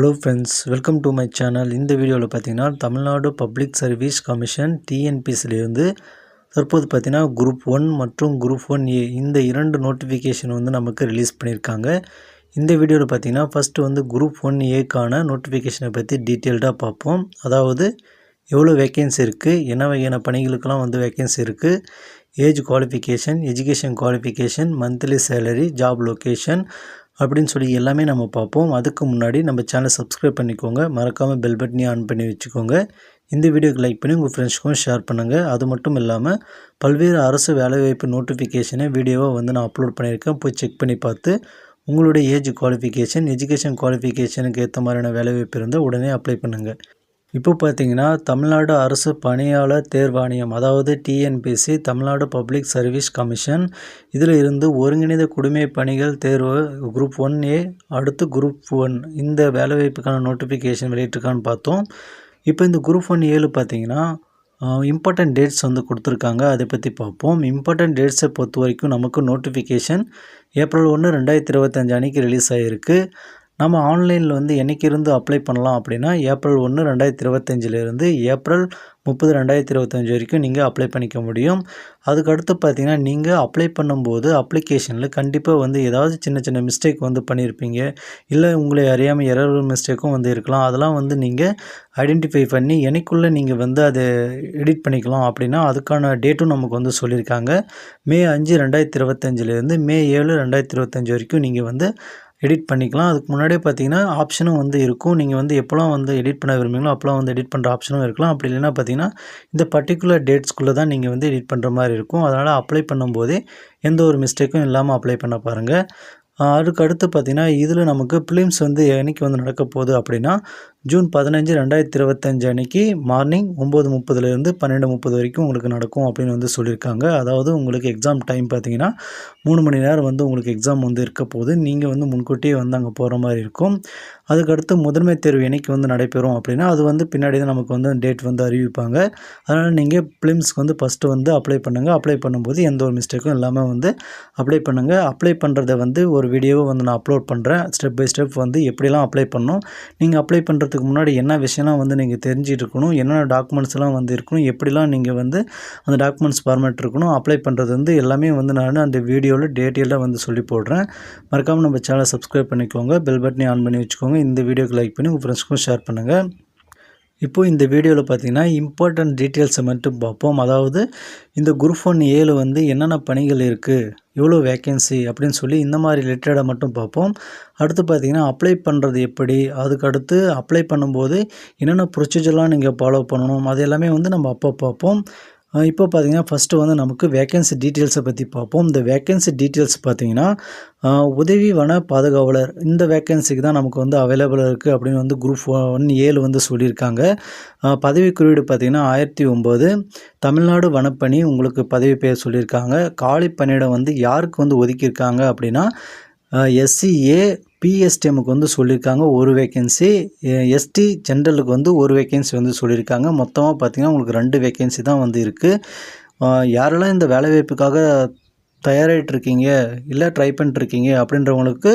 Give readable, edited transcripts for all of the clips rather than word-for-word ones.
Hello friends, welcome to my channel. இந்த வீடியோவில் பார்த்தீங்கன்னா தமிழ்நாடு பப்ளிக் சர்வீஸ் கமிஷன் டிஎன்பிசிலிருந்து தற்போது பார்த்தீங்கன்னா குரூப் 1 மற்றும் குரூப் 1A இந்த 2 நோட்டிஃபிகேஷன் வந்து நமக்கு ரிலீஸ் பண்ணியிருக்காங்க. இந்த வீடியோவில் பார்த்தீங்கன்னா ஃபஸ்ட்டு வந்து குரூப் 1Aக்கான நோட்டிஃபிகேஷனை பற்றி டீட்டெயில்டாக பார்ப்போம். அதாவது எவ்வளோ வேக்கன்சி இருக்குது, என்ன வகையான பணிகளுக்கெல்லாம் வந்து வேக்கன்சி இருக்குது, age qualification, education qualification, monthly salary, job location அப்படின்னு சொல்லி எல்லாமே நம்ம பார்ப்போம். அதுக்கு முன்னாடி நம்ம சேனலை சப்ஸ்கிரைப் பண்ணிக்கோங்க, மறக்காமல் பெல் பட்டனையும் ஆன் பண்ணி வச்சுக்கோங்க. இந்த வீடியோக்கு லைக் பண்ணி உங்கள் ஃப்ரெண்ட்ஸ்க்கும் ஷேர் பண்ணுங்கள். அது மட்டும் இல்லாமல் பல்வேறு அரசு வேலைவாய்ப்பு நோட்டிஃபிகேஷனை வீடியோவை வந்து நான் அப்லோட் பண்ணியிருக்கேன். போய் செக் பண்ணி பார்த்து உங்களுடைய ஏஜ் குவாலிஃபிகேஷன், எஜுகேஷன் குவாலிஃபிகேஷனுக்கு ஏற்ற மாதிரியான வேலைவாய்ப்பு இருந்தால் உடனே அப்ளை பண்ணுங்கள். இப்போ பார்த்தீங்கன்னா தமிழ்நாடு அரசு பணியாளர் தேர்வாணையம், அதாவது TNPSC, Tamil Nadu public service commission, இதில் இருந்து ஒருங்கிணைந்த குடிமை பணிகள் தேர்வு குரூப் 1A அடுத்து குரூப் 1 இந்த வேலைவாய்ப்புக்கான நோட்டிஃபிகேஷன் வெளியிட்டிருக்கான்னு பார்த்தோம். இப்போ இந்த குரூப் 1A பார்த்தீங்கன்னா இம்பார்ட்டன்ட் டேட்ஸ் வந்து கொடுத்துருக்காங்க. அதை பற்றி பார்ப்போம். இம்பார்ட்டன்ட் டேட்ஸை பொறுத்த வரைக்கும் நமக்கு நோட்டிஃபிகேஷன் ஏப்ரல் 1, 2025 அன்றைக்கி ரிலீஸ் ஆகிருக்கு. நம்ம ஆன்லைனில் வந்து என்றைக்கு இருந்து அப்ளை பண்ணலாம் அப்படின்னா ஏப்ரல் 1, 2025 ஏப்ரல் 30, 2025 வரைக்கும் நீங்கள் அப்ளை பண்ணிக்க முடியும். அதுக்கடுத்து பார்த்தீங்கன்னா நீங்கள் அப்ளை பண்ணும்போது அப்ளிகேஷனில் கண்டிப்பாக வந்து ஏதாவது சின்ன சின்ன மிஸ்டேக் வந்து பண்ணியிருப்பீங்க, இல்லை உங்களை அறியாமல் எரர் மிஸ்டேக்கும் வந்து இருக்கலாம். அதெல்லாம் வந்து நீங்கள் ஐடென்டிஃபை பண்ணி என்னைக்குள்ளே நீங்கள் வந்து அதை எடிட் பண்ணிக்கலாம் அப்படின்னா அதுக்கான டேட்டும் நமக்கு வந்து சொல்லியிருக்காங்க. மே 5, 2025 மே 7, 2025 வரைக்கும் நீங்கள் வந்து எடிட் பண்ணிக்கலாம். அதுக்கு முன்னாடியே பார்த்தீங்கன்னா ஆப்ஷனும் வந்து இருக்கும். நீங்கள் வந்து எப்போலாம் வந்து எடிட் பண்ண விரும்புங்களோ அப்போலாம் வந்து எடிட் பண்ணுற ஆப்ஷனும் இருக்கலாம். அப்படி இல்லைன்னா பார்த்தீங்கன்னா இந்த பர்டிகுலர் டேட்ஸ்குள்ளே தான் நீங்கள் வந்து எடிட் பண்ணுற மாதிரி இருக்கும். அதனால் அப்ளை பண்ணும்போதே எந்த ஒரு மிஸ்டேக்கும் இல்லாமல் அப்ளை பண்ண பாருங்கள். அதுக்கு அடுத்து பார்த்திங்கன்னா இதில் நமக்கு ப்ரிலிம்ஸ் வந்து என்றைக்கு வந்து நடக்க போகுது அப்படின்னா ஜூன் 15, 2025 அன்றைக்கி மார்னிங் 9:30 12:30 வரைக்கும் உங்களுக்கு நடக்கும் அப்படின்னு வந்து சொல்லியிருக்காங்க. அதாவது உங்களுக்கு எக்ஸாம் டைம் பார்த்திங்கன்னா 3 மணி நேரம் வந்து உங்களுக்கு எக்ஸாம் வந்து இருக்க போகுது. நீங்கள் வந்து முன்கூட்டியே வந்து அங்கே போகிற மாதிரி இருக்கும். அதுக்கடுத்து முதன்மை தேர்வு என்றைக்கு வந்து நடைபெறும் அப்படின்னா அது வந்து பின்னாடி தான் நமக்கு வந்து டேட் வந்து அறிவிப்பாங்க. அதனால் நீங்கள் ப்ரிலிம்ஸ்க்கு வந்து ஃபஸ்ட்டு வந்து அப்ளை பண்ணுங்கள். அப்ளை பண்ணும்போது எந்த ஒரு மிஸ்டேக்கும் இல்லாமல் வந்து அப்ளை பண்ணுங்கள். அப்ளை பண்ணுறதை வந்து ஒரு வீடியோவை வந்து நான் அப்லோட் பண்ணுறேன். ஸ்டெப் பை ஸ்டெப் வந்து எப்படிலாம் அப்ளை பண்ணணும், நீங்கள் அப்ளை பண்ணுறதுக்கு முன்னாடி என்ன விஷயம்லாம் வந்து நீங்கள் தெரிஞ்சிட்டு இருக்கணும், என்னென்ன டாக்குமெண்ட்ஸ்லாம் வந்து இருக்கணும், எப்படிலாம் நீங்கள் வந்து அந்த டாக்குமெண்ட்ஸ் ஃபார்மேட் இருக்கணும், அப்ளை பண்ணுறது வந்து எல்லாமே வந்து நான் அந்த வீடியோவில் டீட்டெயிலாக வந்து சொல்லி போடுறேன். மறக்காமல் நம்ம சேனலை சப்ஸ்கிரைப் பண்ணிக்கோங்க, பெல் பட்டனை ஆன் பண்ணி வச்சுக்கோங்க. இந்த வீடியோக்கு லைக் பண்ணி உங்கள் ஃப்ரெண்ட்ஸ்க்கும் ஷேர் பண்ணுங்கள். இப்போது இந்த வீடியோவில் பார்த்தீங்கன்னா இம்பார்ட்டன்ட் டீட்டெயில்ஸை மட்டும் பார்ப்போம். அதாவது இந்த குரூப் 1A வந்து என்னென்ன பணிகள் இருக்குது, எவ்வளோ வேக்கன்சி அப்படின்னு சொல்லி இந்த மாதிரி ரிலேட்டடாக மட்டும் பார்ப்போம். அடுத்து பார்த்திங்கன்னா அப்ளை பண்ணுறது எப்படி, அதுக்கடுத்து அப்ளை பண்ணும்போது என்னென்ன ப்ரொசீஜர்லாம் நீங்கள் ஃபாலோ பண்ணணும், அது எல்லாமே வந்து நம்ம அப்போ பார்ப்போம். இப்போ பார்த்திங்கன்னா ஃபஸ்ட்டு வந்து நமக்கு வேக்கன்சி டீட்டெயில்ஸை பற்றி பார்ப்போம். இந்த வேக்கன்சி டீட்டெயில்ஸ் பார்த்திங்கன்னா உதவி வன பாதுகாவலர் இந்த வேக்கன்சிக்கு தான் நமக்கு வந்து அவைலபிளாக இருக்குது அப்படின்னு வந்து குரூப் 1A வந்து சொல்லியிருக்காங்க. பதவி குறியீடு பார்த்திங்கன்னா 1009 தமிழ்நாடு வனப்பணி உங்களுக்கு பதவி பெயர் சொல்லியிருக்காங்க. காலி பணியிடம் வந்து யாருக்கு வந்து ஒதுக்கியிருக்காங்க அப்படின்னா SCA PSTMக்கு வந்து சொல்லியிருக்காங்க ஒரு வேக்கன்சி, ST ஜென்ரலுக்கு வந்து ஒரு வேக்கன்சி வந்து சொல்லியிருக்காங்க. மொத்தமாக பார்த்திங்கன்னா உங்களுக்கு 2 வேக்கன்சி தான் வந்து இருக்குது. யாரெல்லாம் இந்த வேலைவாய்ப்புக்காக தயாராகிட்ருக்கீங்க இல்லை ட்ரை பண்ணிட்டுருக்கீங்க அப்படின்றவங்களுக்கு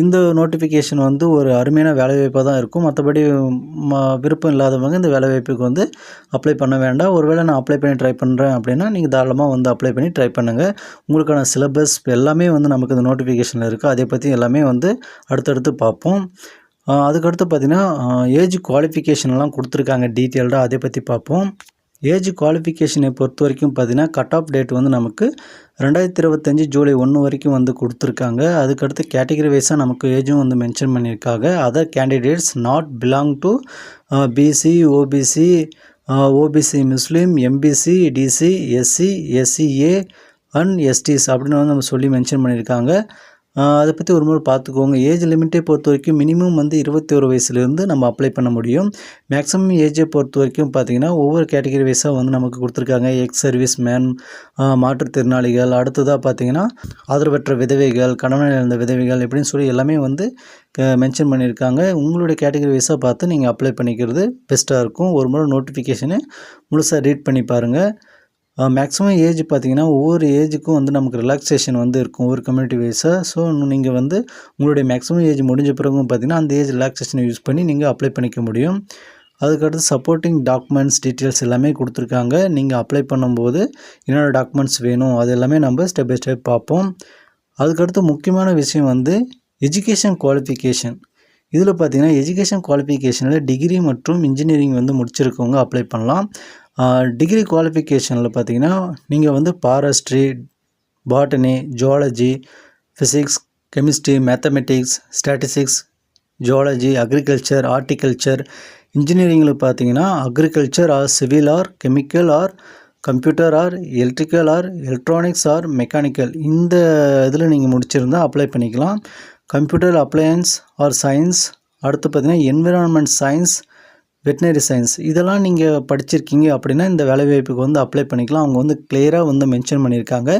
இந்த நோட்டிஃபிகேஷன் வந்து ஒரு அருமையான வேலைவாய்ப்பாக தான் இருக்கும். மற்றபடி விருப்பம் இல்லாதவங்க இந்த வேலைவாய்ப்புக்கு வந்து அப்ளை பண்ண வேண்டாம். ஒருவேளை நான் அப்ளை பண்ணி ட்ரை பண்ணுறேன் அப்படின்னா நீங்கள் தாராளமாக வந்து அப்ளை பண்ணி ட்ரை பண்ணுங்கள். உங்களுக்கான சிலபஸ் எல்லாமே வந்து நமக்கு இந்த நோட்டிஃபிகேஷனில் இருக்குது. அதை பற்றி எல்லாமே வந்து அடுத்தடுத்து பார்ப்போம். அதுக்கடுத்து பார்த்திங்கன்னா ஏஜ் குவாலிஃபிகேஷன்லாம் கொடுத்துருக்காங்க டீட்டெயில்டாக, அதை பற்றி பார்ப்போம். ஏஜ் குவாலிஃபிகேஷனை பொறுத்த வரைக்கும் பார்த்திங்கன்னா கட் ஆஃப் டேட் வந்து நமக்கு 2025 ஜூலை 1 வரைக்கும் வந்து கொடுத்துருக்காங்க. அதுக்கடுத்து கேட்டகரி வைஸாக நமக்கு ஏஜும் வந்து மென்ஷன் பண்ணியிருக்காங்க. Other candidates not belong to BC, OBC Muslim, MBC, DC, SC, SCA and STs அப்படின்னு வந்து நம்ம சொல்லி மென்ஷன் பண்ணியிருக்காங்க. அதை பற்றி ஒரு முறை பார்த்துக்கோங்க. ஏஜ் லிமிட்டை பொறுத்த வரைக்கும் மினிமம் வந்து 21 வயசுலேருந்து நம்ம அப்ளை பண்ண முடியும். மேக்ஸிமம் ஏஜை பொறுத்த வரைக்கும் பார்த்திங்கன்னா ஒவ்வொரு கேட்டகரி வைஸாக வந்து நமக்கு கொடுத்துருக்காங்க. எக்ஸ் சர்வீஸ் மேன், மாற்றுத்திறனாளிகள், அடுத்ததாக பார்த்திங்கன்னா ஆதரவற்ற விதவைகள், கணவன் இழந்த விதவைகள் இப்படின்னு சொல்லி எல்லாமே வந்து மென்ஷன் பண்ணியிருக்காங்க. உங்களுடைய கேட்டகரி வைஸாக பார்த்து நீங்கள் அப்ளை பண்ணிக்கிறது பெஸ்ட்டாக இருக்கும். ஒரு முறை நோட்டிஃபிகேஷனை முழுசாக ரீட் பண்ணி பாருங்கள். மேக்ஸிமம் ஏஜ் பார்த்தீங்கன்னா, ஒவ்வொரு ஏஜுக்கும் வந்து நமக்கு ரிலாக்சேஷன் வந்து இருக்கும் ஒவ்வொரு கம்யூனிட்டி வைஸா. ஸோ நீங்கள் வந்து உங்களுடைய மேக்ஸிமம் ஏஜ் முடிஞ்ச பிறகும் பார்த்தீங்கன்னா, அந்த ஏஜ் ரிலாக்சேஷனை யூஸ் பண்ணி நீங்கள் அப்ளை பண்ணிக்க முடியும். அதுக்கடுத்து சப்போர்ட்டிங் டாக்குமெண்ட்ஸ் டீட்டெயில்ஸ் எல்லாமே கொடுத்துருக்காங்க. நீங்கள் அப்ளை பண்ணும்போது என்னென்ன டாக்குமெண்ட்ஸ் வேணும் அது எல்லாமே நம்ம ஸ்டெப் பை ஸ்டெப் பார்ப்போம். அதுக்கடுத்து முக்கியமான விஷயம் வந்து எஜுகேஷன் குவாலிஃபிகேஷன். இதில் பார்த்தீங்கன்னா, எஜுகேஷன் குவாலிஃபிகேஷனில் டிகிரி மற்றும் இன்ஜினியரிங் வந்து முடிச்சிருக்கவங்க அப்ளை பண்ணலாம். டிகிரி குவாலிஃபிகேஷனில் பார்த்தீங்கன்னா, நீங்கள் வந்து forestry, botany, zoology, physics, chemistry, mathematics, statistics, zoology, agriculture, horticulture. இன்ஜினியரிங்கில் பார்த்தீங்கன்னா, agriculture or civil or chemical or computer or electrical or electronics or mechanical. இந்த இதில் நீங்கள் முடிச்சிருந்தால் அப்ளை பண்ணிக்கலாம். Computer appliance or science. அடுத்து பார்த்தீங்கன்னா, என்விரான்மெண்ட் சயின்ஸ், வெட்டினரி சயின்ஸ். இதெல்லாம் நீங்கள் படிச்சிருக்கீங்க அப்படின்னா இந்த வேலைவாய்ப்புக்கு வந்து அப்ளை பண்ணிக்கலாம். அவங்க வந்து கிளியராக வந்து மென்ஷன் பண்ணியிருக்காங்க.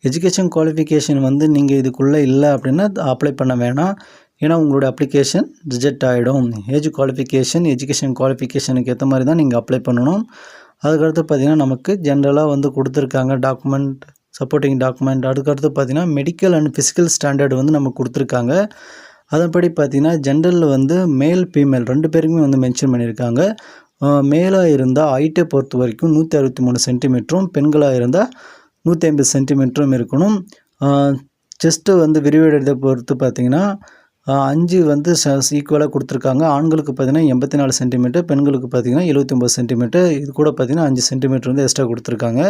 எஜுகேஷன் குவாலிஃபிகேஷன் வந்து நீங்கள் இதுக்குள்ளே இல்லை அப்படின்னா அப்ளை பண்ண வேணாம். ஏன்னா உங்களோட அப்ளிகேஷன் ரிஜெக்ட் ஆகிடும். ஏஜ் குவாலிஃபிகேஷன், எஜுகேஷன் குவாலிஃபிகேஷனுக்கு ஏற்ற மாதிரி தான் நீங்கள் அப்ளை பண்ணணும். அதுக்கடுத்து பார்த்தீங்கன்னா, நமக்கு ஜென்ரலாக வந்து கொடுத்துருக்காங்க டாக்குமெண்ட், சப்போர்ட்டிங் டாக்குமெண்ட். அதுக்கடுத்து பார்த்தீங்கன்னா, மெடிக்கல் அண்ட் ஃபிசிக்கல் ஸ்டாண்டர்டு வந்து நமக்கு கொடுத்துருக்காங்க. அதன்படி பார்த்தீங்கன்னா, ஜென்ரலில் வந்து மேல் ஃபீமேல் 2 பேருக்குமே வந்து மென்ஷன் பண்ணியிருக்காங்க. மேலாக இருந்தால் ஹைட்டை பொறுத்த வரைக்கும் 163 சென்டிமீட்டரும், பெண்களாக இருந்தால் 150 சென்டிமீட்டரும் இருக்கணும். செஸ்ட்டு வந்து விரிவடைறதை பொறுத்து பார்த்தீங்கன்னா 5 வந்து ஈக்குவலாக கொடுத்துருக்காங்க. ஆண்களுக்கு பார்த்தீங்கன்னா 84 சென்டிமீட்டர், பெண்களுக்கு பார்த்தீங்கன்னா 79 சென்டிமீட்டர். இது கூட பார்த்தீங்கன்னா 5 சென்டிமீட்டர் வந்து எக்ஸ்ட்ரா கொடுத்துருக்காங்க.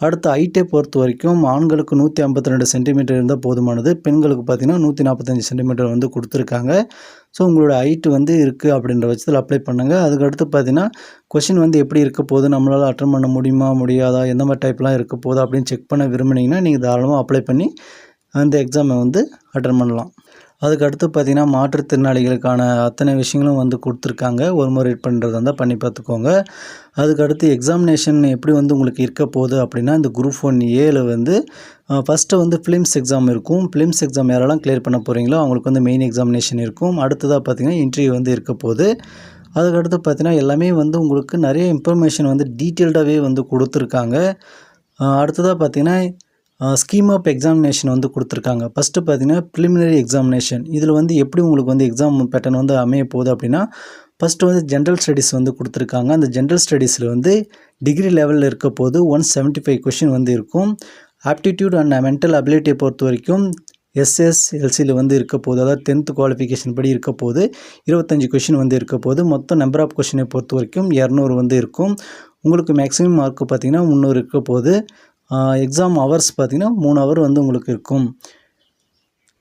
அடுத்து ஹைட்டை பொறுத்த வரைக்கும் ஆண்களுக்கு 152 சென்டிமீட்டர் இருந்தால் போதுமானது, பெண்களுக்கு பார்த்தீங்கன்னா 145 சென்டிமீட்டர் வந்து கொடுத்துருக்காங்க. ஸோ உங்களோட ஹைட்டு வந்து இருக்குது அப்படின்ற பட்சத்தில் அப்ளை பண்ணுங்கள். அதுக்கடுத்து பார்த்தீங்கன்னா, கொஷின் வந்து எப்படி இருக்க போகுது, நம்மளால் அட்டன் பண்ண முடியுமா முடியாதா, எந்த மாதிரி டைப்லாம் இருக்க போகுது அப்படின்னு செக் பண்ண விரும்புனீங்கன்னா நீங்கள் தாராளமாக அப்ளை பண்ணி அந்த எக்ஸாமை வந்து அட்டன் பண்ணலாம். அதுக்கடுத்து பார்த்தீங்கன்னா, மாற்றுத்திறனாளிகளுக்கான அத்தனை விஷயங்களும் வந்து கொடுத்துருக்காங்க. ஒரு முறை ரீட் பண்ணுறதா இருந்தால் பண்ணி பார்த்துக்கோங்க. அதுக்கடுத்து எக்ஸாமினேஷன் எப்படி வந்து உங்களுக்கு இருக்க போகுது அப்படின்னா, இந்த குரூப் 1A வந்து ஃபஸ்ட்டு வந்து ஃபிலிம்ஸ் எக்ஸாம் இருக்கும். ஃபிலிம்ஸ் எக்ஸாம் யாரெல்லாம் கிளியர் பண்ண போகிறீங்களோ அவங்களுக்கு வந்து மெயின் எக்ஸாமினேஷன் இருக்கும். அடுத்ததாக பார்த்தீங்கன்னா, இன்டர்வியூ வந்து இருக்க போகுது. அதுக்கடுத்து பார்த்தீங்கன்னா, எல்லாமே வந்து உங்களுக்கு நிறைய இன்ஃபர்மேஷன் வந்து டீட்டெயில்டாகவே வந்து கொடுத்துருக்காங்க. அடுத்ததாக பார்த்தீங்கன்னா, ஸ்கீம் ஆஃப் எக்ஸாமினேஷன் வந்து கொடுத்துருக்காங்க. ஃபஸ்ட்டு பார்த்தீங்கன்னா, ப்ரிலிமினரி எக்ஸாமினேஷன். இதில் வந்து எப்படி உங்களுக்கு வந்து எக்ஸாம் பேட்டர்ன் வந்து அமைய போகுது அப்படின்னா, ஃபஸ்ட்டு வந்து ஜென்ரல் ஸ்டடீஸ் வந்து கொடுத்துருக்காங்க. அந்த ஜென்ரல் ஸ்டடீஸில் வந்து டிகிரி லெவலில் இருக்க போது 175 கொஷின் வந்து இருக்கும். ஆப்டிடியூட் அண்ட் மென்டல் அபிலிட்டியை பொறுத்த வரைக்கும் எஸ்எஸ்எல்சியில் வந்து இருக்க போது, அதாவது 10th குவாலிஃபிகேஷன் படி இருக்க போது 25 கொஷின் வந்து இருக்க போது. மொத்தம் நம்பர் ஆஃப் கொஷினை பொறுத்த வரைக்கும் 200 வந்து இருக்கும். உங்களுக்கு மேக்ஸிமம் மார்க் பார்த்திங்கன்னா 300 இருக்க போது. எக்ஸாம் ஹவர்ஸ் பார்த்திங்கன்னா 3 ஹவர் வந்து உங்களுக்கு இருக்கும்.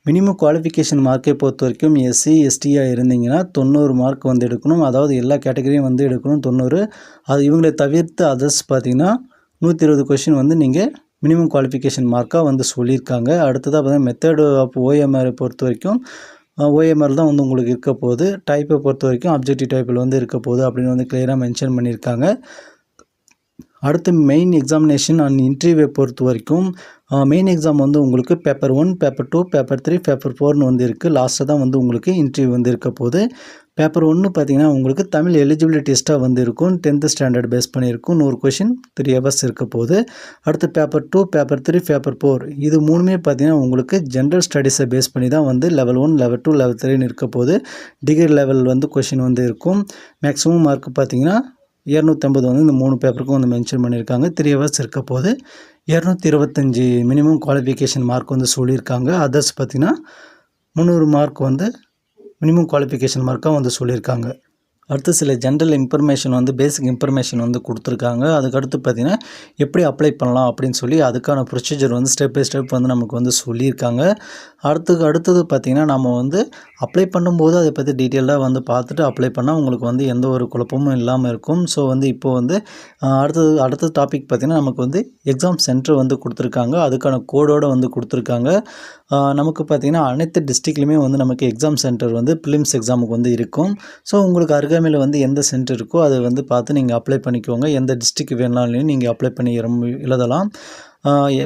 மினிமம் குவாலிஃபிகேஷன் மார்க்கை பொறுத்த வரைக்கும் எஸ்சி எஸ்டியாக இருந்தீங்கன்னா 90 மார்க் வந்து எடுக்கணும். அதாவது எல்லா கேட்டகரியும் வந்து எடுக்கணும் 90. அது இவங்களை தவிர்த்து அதர்ஸ் பார்த்திங்கன்னா 120 கொஷின் வந்து நீங்கள் மினிமம் குவாலிஃபிகேஷன் மார்க்காக வந்து சொல்லியிருக்காங்க. அடுத்ததாக பார்த்தீங்கன்னா, மெத்தடு ஆஃப் ஓஎம்ஆரை பொறுத்த வரைக்கும் ஓஎம்ஆர் தான் வந்து உங்களுக்கு இருக்க போகுது. டைப்பை பொறுத்த வரைக்கும் அப்ஜெக்டிவ் டைப்பில் வந்து இருக்க போகுது அப்படின்னு வந்து கிளியராக மென்ஷன் பண்ணியிருக்காங்க. அடுத்து மெயின் எக்ஸாமினேஷன் அண்ட் இன்டர்வியூவை பொறுத்த வரைக்கும் மெயின் எக்ஸாம் வந்து உங்களுக்கு பேப்பர் 1, பேப்பர் 2, பேப்பர் 3, பேப்பர் 4னு வந்து இருக்குது. லாஸ்ட்டாக தான் வந்து உங்களுக்கு இன்டர்வியூ வந்து இருக்க போகுது. பேப்பர் 1 பார்த்தீங்கன்னா உங்களுக்கு தமிழ் எலிஜிபிலிட்டி டெஸ்ட்டாக வந்து இருக்கும். 10th ஸ்டாண்டர்ட் பேஸ் பண்ணியிருக்கும். 100 கொஷின் 3 ஹவர்ஸ் இருக்க போகுது. அடுத்து பேப்பர் 2, பேப்பர் 3, பேப்பர் 4 இது மூணுமே பார்த்தீங்கன்னா உங்களுக்கு ஜென்ரல் ஸ்டடீஸை பேஸ் பண்ணி தான் வந்து லெவல் 1, லெவல் 2, லெவல் 3ன்னு இருக்க போகுது. டிகிரி லெவல் வந்து கொஷின் வந்து இருக்கும். மேக்ஸிமம் மார்க் பார்த்தீங்கன்னா 250 வந்து இந்த 3 பேப்பருக்கும் வந்து மென்ஷன் பண்ணியிருக்காங்க. 3 ஹவர்ஸ் இருக்க போது 225 மினிமம் குவாலிஃபிகேஷன் மார்க் வந்து சொல்லியிருக்காங்க. அதர்ஸ் பார்த்திங்கன்னா 300 மார்க் வந்து மினிமம் குவாலிஃபிகேஷன் மார்க்காக வந்து சொல்லியிருக்காங்க. அடுத்து சில ஜென்ரல் இன்ஃபர்மேஷன் வந்து பேசிக் இன்ஃபர்மேஷன் வந்து கொடுத்துருக்காங்க. அதுக்கடுத்து பார்த்திங்கன்னா எப்படி அப்ளை பண்ணலாம் அப்படின்னு சொல்லி அதுக்கான ப்ரொசீஜர் வந்து ஸ்டெப் பை ஸ்டெப் வந்து நமக்கு வந்து சொல்லியிருக்காங்க. அடுத்தது பார்த்திங்கன்னா நம்ம வந்து அப்ளை பண்ணும்போது அதை பற்றி டீட்டெயிலாக வந்து பார்த்துட்டு அப்ளை பண்ணால் உங்களுக்கு வந்து எந்த ஒரு குழப்பமும் இல்லாமல் இருக்கும். ஸோ வந்து இப்போது வந்து அடுத்த டாபிக் பார்த்திங்கன்னா நமக்கு வந்து எக்ஸாம் சென்டர் வந்து கொடுத்துருக்காங்க. அதுக்கான கோடோடு வந்து கொடுத்துருக்காங்க. நமக்கு பார்த்திங்கன்னா அனைத்து டிஸ்ட்ரிக்ட்லையுமே வந்து நமக்கு எக்ஸாம் சென்டர் வந்து ப்ரிலிம்ஸ் எக்ஸாமுக்கு வந்து இருக்கும். ஸோ உங்களுக்கு அருகாமையில் வந்து எந்த சென்டர் இருக்கோ அதை வந்து பார்த்து நீங்கள் அப்ளை பண்ணிக்கோங்க. எந்த டிஸ்ட்ரிக்ட் வேணாலும் நீங்கள் அப்ளை பண்ணி எழுதலாம்.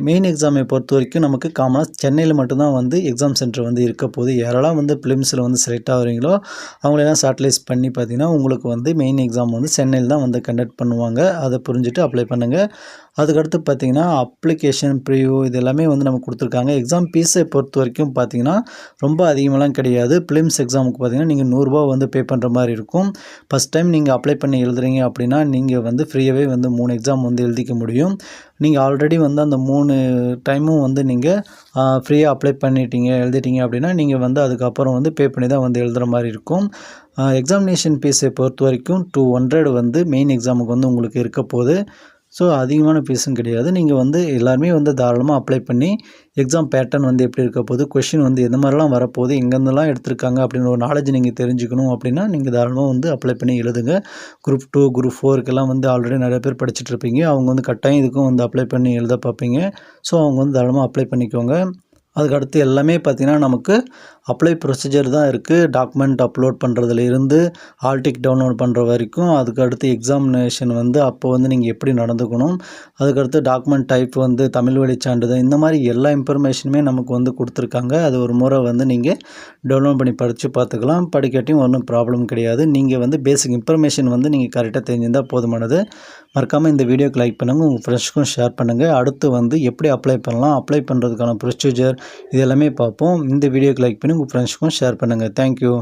மெயின் எக்ஸாமை பொறுத்த வரைக்கும் நமக்கு காமனாக சென்னையில் மட்டும்தான் வந்து எக்ஸாம் சென்டர் வந்து இருக்க போகுது. யாரெல்லாம் வந்து ப்ரிலிம்ஸில் வந்து செலக்ட் ஆகுறீங்களோ அவங்களெல்லாம் ஷார்ட்லிஸ்ட் பண்ணி பார்த்தீங்கன்னா உங்களுக்கு வந்து மெயின் எக்ஸாம் வந்து சென்னையில் தான் வந்து கண்டக்ட் பண்ணுவாங்க. அதை புரிஞ்சுட்டு அப்ளை பண்ணுங்கள். அதுக்கடுத்து பார்த்தீங்கன்னா அப்ளிகேஷன் ப்ரிவ்யூ இது எல்லாமே வந்து நமக்கு கொடுத்துருக்காங்க. எக்ஸாம் ஃபீஸை பொறுத்த வரைக்கும் பார்த்தீங்கன்னா ரொம்ப அதிகமாலாம் கிடையாது. ப்ரிலிம்ஸ் எக்ஸாமுக்கு பார்த்தீங்கன்னா நீங்கள் ரூ. 100 வந்து பே பண்ணுற மாதிரி இருக்கும். ஃபஸ்ட் டைம் நீங்கள் அப்ளை பண்ணி எழுதுறீங்க அப்படின்னா நீங்கள் வந்து ஃப்ரீயாகவே வந்து 3 எக்ஸாம் வந்து எழுதிக்க முடியும். நீங்கள் ஆல்ரெடி வந்து அந்த 3 டைமும் வந்து நீங்கள் ஃப்ரீயாக அப்ளை எழுதிட்டீங்க அப்படின்னா நீங்கள் வந்து அதுக்கப்புறம் வந்து பே பண்ணி தான் வந்து எழுதுகிற மாதிரி இருக்கும். எக்ஸாமினேஷன் ஃபீஸை பொறுத்த வரைக்கும் 200 வந்து மெயின் எக்ஸாமுக்கு வந்து உங்களுக்கு இருக்க போகுது. ஸோ அதிகமான ஃபீஸும் கிடையாது. நீங்கள் வந்து எல்லாருமே வந்து தாராளமாக அப்ளை பண்ணி எக்ஸாம் பேட்டர்ன் வந்து எப்படி இருக்க போகுது, கொஷின் வந்து எந்த மாதிரிலாம் வரப்போகுது, எங்கேருந்துலாம் எடுத்திருக்காங்க அப்படின்னு ஒரு நாலேஜ் நீங்கள் தெரிஞ்சுக்கணும் அப்படின்னா நீங்கள் தாராளமாக வந்து அப்ளை பண்ணி எழுதுங்க. குரூப் 2 குரூப் 4க்கெல்லாம் வந்து ஆல்ரெடி நிறைய பேர் படிச்சுட்ருப்பீங்க. அவங்க வந்து கட்டாயம் இதுக்கும் வந்து அப்ளை பண்ணி எழுத பார்ப்பீங்க. ஸோ அவங்க வந்து தாராளமாக அப்ளை பண்ணிக்கோங்க. அதுக்கடுத்து எல்லாமே பார்த்திங்கன்னா நமக்கு அப்ளை ப்ரொசீஜர் தான் இருக்குது. டாக்குமெண்ட் அப்லோட் பண்ணுறதுலேருந்து ஹால் டிக்கெட் டவுன்லோட் பண்ணுற வரைக்கும். அதுக்கடுத்து எக்ஸாமினேஷன் வந்து அப்போ வந்து நீங்கள் எப்படி நடந்துக்கணும், அதுக்கடுத்து டாக்குமெண்ட் டைப் வந்து தமிழ் வழி சான்றிதழ், இந்த மாதிரி எல்லா இன்ஃபர்மேஷனுமே நமக்கு வந்து கொடுத்துருக்காங்க. அது ஒரு முறை வந்து நீங்கள் டவுன்லோட் பண்ணி படித்து பார்த்துக்கலாம். படிக்காட்டியும் ஒன்றும் ப்ராப்ளம் கிடையாது. நீங்கள் வந்து பேசிக் இன்ஃபர்மேஷன் வந்து நீங்கள் கரெக்டாக தெரிஞ்சிருந்தால் போதுமானது. மறக்காமல் இந்த வீடியோக்கு லைக் பண்ணுங்கள், உங்கள் ஃப்ரெண்ட்ஸ்க்கும் ஷேர் பண்ணுங்கள். அடுத்து வந்து எப்படி அப்ளை பண்ணலாம், அப்ளை பண்ணுறதுக்கான ப்ரொசீஜர் இது எல்லாமே பார்ப்போம். இந்த வீடியோக்கு லைக் பண்ணி உங்கள் ஃப்ரெண்ட்ஸ்க்கும் ஷேர் பண்ணுங்கள். தேங்க்யூ.